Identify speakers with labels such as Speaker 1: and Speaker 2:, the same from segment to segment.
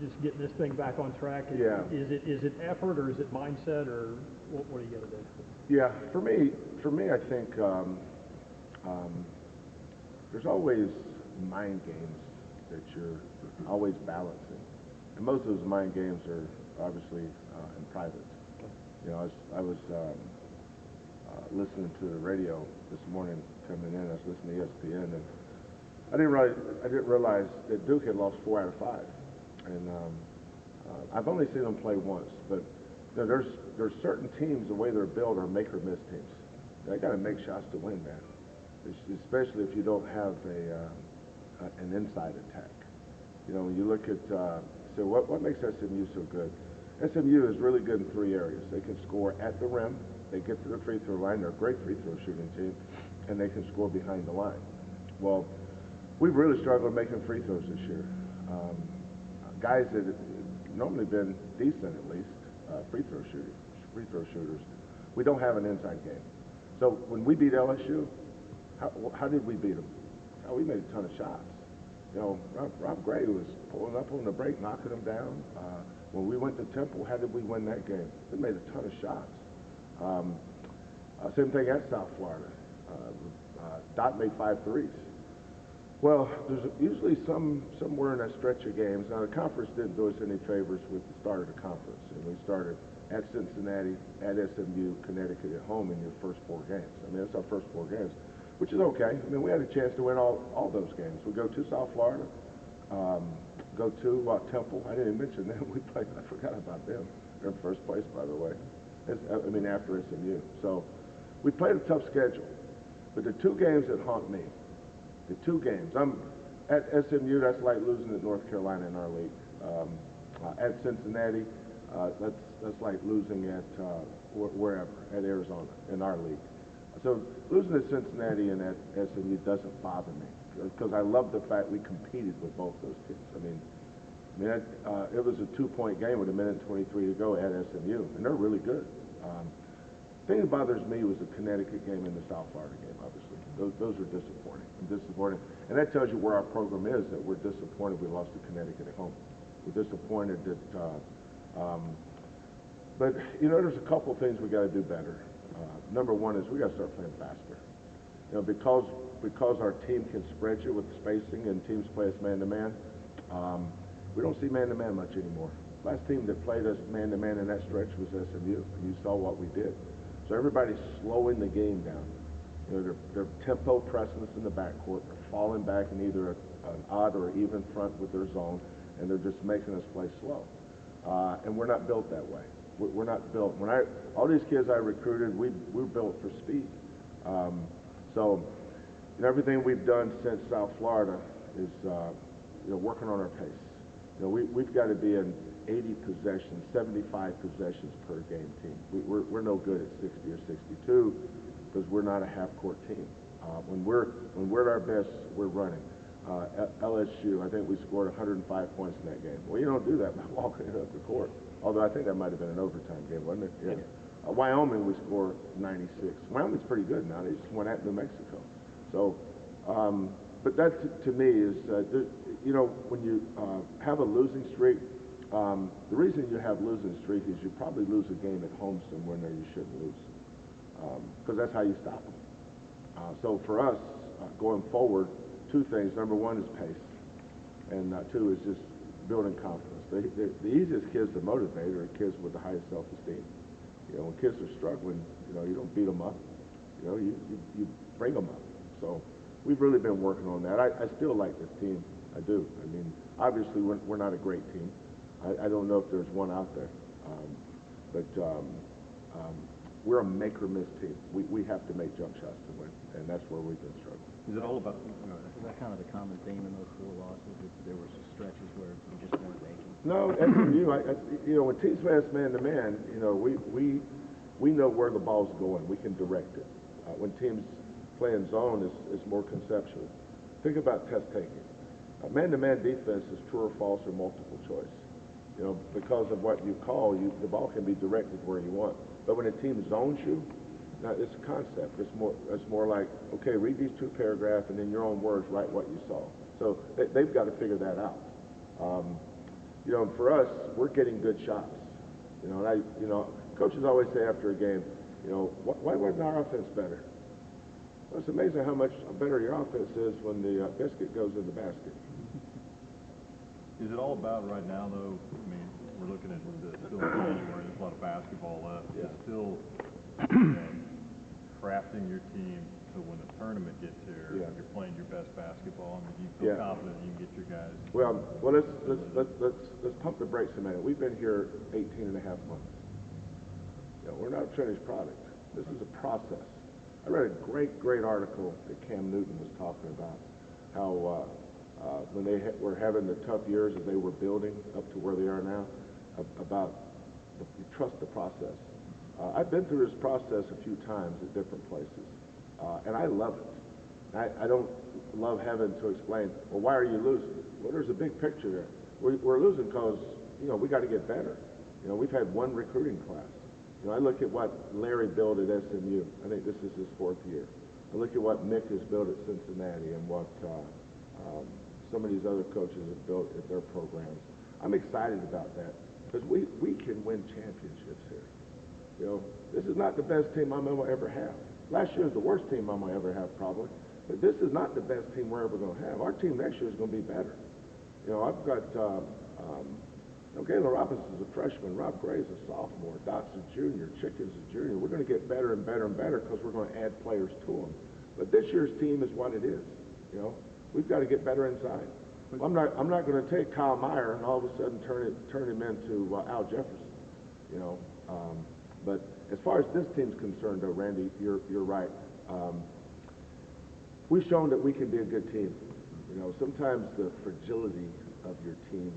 Speaker 1: just getting this thing back on track?
Speaker 2: Yeah.
Speaker 1: Is it effort or is it mindset or what do you got to do?
Speaker 2: Yeah, for me, I think there's always mind games that you're always balancing, and most of those mind games are obviously in private. You know, I was listening to the radio this morning coming in. I was listening to ESPN, and I didn't realize that Duke had lost 4 out of 5, and I've only seen them play once. But you know, there's certain teams, the way they're built, are make or miss teams. They got to make shots to win, man. Especially if you don't have an inside attack. You know, when you look at so what makes SMU so good? SMU is really good in 3 areas. They can score at the rim, they get to the free throw line, they're a great free throw shooting team, and they can score behind the line. Well, we've really struggled making free throws this year. Guys that have normally been decent, at least, free throw shooters, we don't have an inside game. So when we beat LSU, how did we beat them? We made a ton of shots. You know, Rob Gray was pulling up on the break, knocking them down. When we went to Temple, how did we win that game? We made a ton of shots. Same thing at South Florida. Dot made 5 threes. Well, there's usually somewhere in that stretch of games. Now, the conference didn't do us any favors with the start of the conference. And we started at Cincinnati, at SMU, Connecticut at home in your first 4 games. I mean, that's our first 4 games, which is okay. I mean, we had a chance to win all those games. We go to South Florida, go to Temple. I didn't even mention them. We played. I forgot about them. They're in first place, by the way. After SMU. So we played a tough schedule. But the 2 games that haunt me, the 2 games. I'm at SMU. That's like losing at North Carolina in our league. At Cincinnati, that's like losing at wherever, at Arizona in our league. So losing at Cincinnati and at SMU doesn't bother me because I love the fact we competed with both those teams. I mean, it was a 2-point game with 1:23 to go at SMU, and they're really good. The thing that bothers me was the Connecticut game and the South Florida game, obviously. Those are disappointing. And that tells you where our program is, that we're disappointed we lost to Connecticut at home. We're disappointed that, but, you know, there's a couple things we got to do better. Number one is we got to start playing faster. You know, because our team can spread you with spacing and teams play us man-to-man, we don't see man-to-man much anymore. Last team that played us man-to-man in that stretch was SMU, and you saw what we did. So everybody's slowing the game down. You know, they're tempo pressing us in the backcourt. They're falling back in either an odd or even front with their zone, and they're just making us play slow. And we're not built that way. We're not built. All these kids I recruited, we're built for speed. So everything we've done since South Florida is working on our pace. You know, we've got to be in 80 possessions, 75 possessions per game team. We're no good at 60 or 62 because we're not a half-court team. When we're at our best, we're running. At LSU, I think we scored 105 points in that game. Well, you don't do that by walking it up the court. Although I think that might have been an overtime game, wasn't it? Yeah. Wyoming, we scored 96. Wyoming's pretty good now. They just went at New Mexico. So, but that to me is, when you have a losing streak, the reason you have losing streak is you probably lose a game at home somewhere there you shouldn't lose, because that's how you stop them. So for us, going forward, 2 things. Number 1 is pace, and 2 is just building confidence. The easiest kids to motivate are kids with the highest self-esteem. You know, when kids are struggling, you don't beat them up. You bring them up. So we've really been working on that. I still like this team. I do. I mean, obviously we're not a great team. I don't know if there's one out there, but we're a make-or-miss team. We have to make jump shots to win, and that's where we've been struggling.
Speaker 3: Is it all about? Is that kind of the common theme in those 4 losses? That there were stretches where you just weren't making.
Speaker 2: No, when teams play us man-to-man, we know where the ball's going. We can direct it. When teams play in zone, it's more conceptual. Think about test taking. Man-to-man defense is true or false or multiple choice. Because of what you call, the ball can be directed where you want. But when a team zones you, now it's a concept. It's more like, okay, read these 2 paragraphs and in your own words write what you saw. So they've got to figure that out. You know, for us, we're getting good shots. You know, and coaches always say after a game, you know, why wasn't our offense better? Well, it's amazing how much better your offense is when the biscuit goes in the basket.
Speaker 4: Is it all about right now, though? I mean, we're looking at still in January. There's a lot of basketball left.
Speaker 2: Yeah.
Speaker 4: It's still crafting your team so when the tournament gets here, you're playing your best basketball. I mean, do you feel confident you can get your guys?
Speaker 2: Well, let's pump the brakes a minute. We've been here 18 and a half months. You know, we're not a finished product. This is a process. I read a great article that Cam Newton was talking about how when they were having the tough years as they were building up to where they are now, about trust the process. I've been through this process a few times at different places, and I love it. I don't love having to explain, well, why are you losing? Well, there's a big picture there. We're losing because, you know, we got to get better. You know, we've had one recruiting class. You know, I look at what Larry built at SMU. I think this is his 4th year. I look at what Mick has built at Cincinnati and what some of these other coaches have built at their programs. I'm excited about that because we can win championships here. You know, this is not the best team I'm going to ever have. Last year was the worst team I'm going to ever have probably, but this is not the best team we're ever going to have. Our team next year is going to be better. You know, I've got Galen Robinson's a freshman, Rob Gray's a sophomore, Doc's a junior, Chicken's a junior. We're going to get better and better and better because we're going to add players to them. But this year's team is what it is. You know, we've got to get better inside. I'm not going to take Kyle Meyer and all of a sudden turn him into Al Jefferson. You know, but as far as this team's concerned, though, Randy, you're right. We've shown that we can be a good team. You know, sometimes the fragility of your team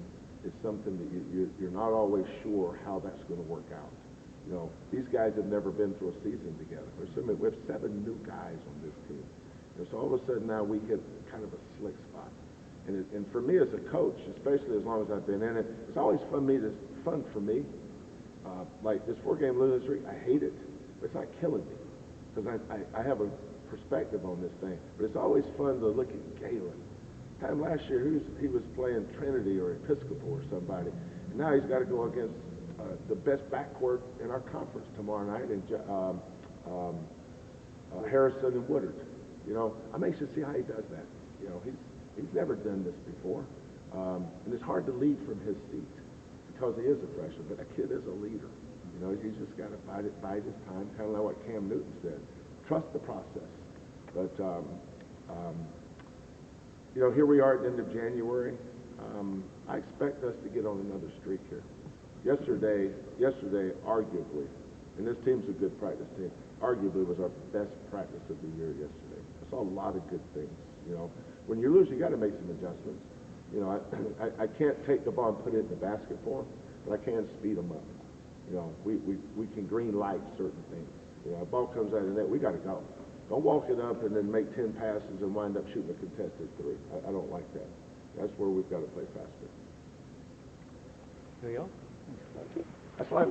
Speaker 2: is something that you're not always sure how that's going to work out. You know, these guys have never been through a season together. We have 7 new guys on this team. You know, so all of a sudden now we hit kind of a slick spot. And for me as a coach, especially as long as I've been in it, it's always fun for me. Like this 4-game losing streak, I hate it, but it's not killing me because I have a perspective on this thing. But it's always fun to look at Galen. Time last year, he was playing Trinity or Episcopal or somebody. And now he's got to go against the best backcourt in our conference tomorrow night in Harrison and Woodard. You know, I'm anxious to see how he does that. You know, he's never done this before. And it's hard to lead from his seat because he is a freshman, but that kid is a leader. You know, he's just got to bide his time, kind of like what Cam Newton said. Trust the process. But, you know, here we are at the end of January. I expect us to get on another streak here. Yesterday, arguably, and this team's a good practice team, arguably was our best practice of the year yesterday. I saw a lot of good things. You know, when you lose, you got to make some adjustments. You know, I can't take the ball and put it in the basket for them, but I can speed them up. You know, we can green light certain things. You know, a ball comes out of the net, we got to go. Don't walk it up and then make 10 passes and wind up shooting a contested 3. I don't like that. That's where we've got to play faster.
Speaker 1: Anything else?
Speaker 2: That's why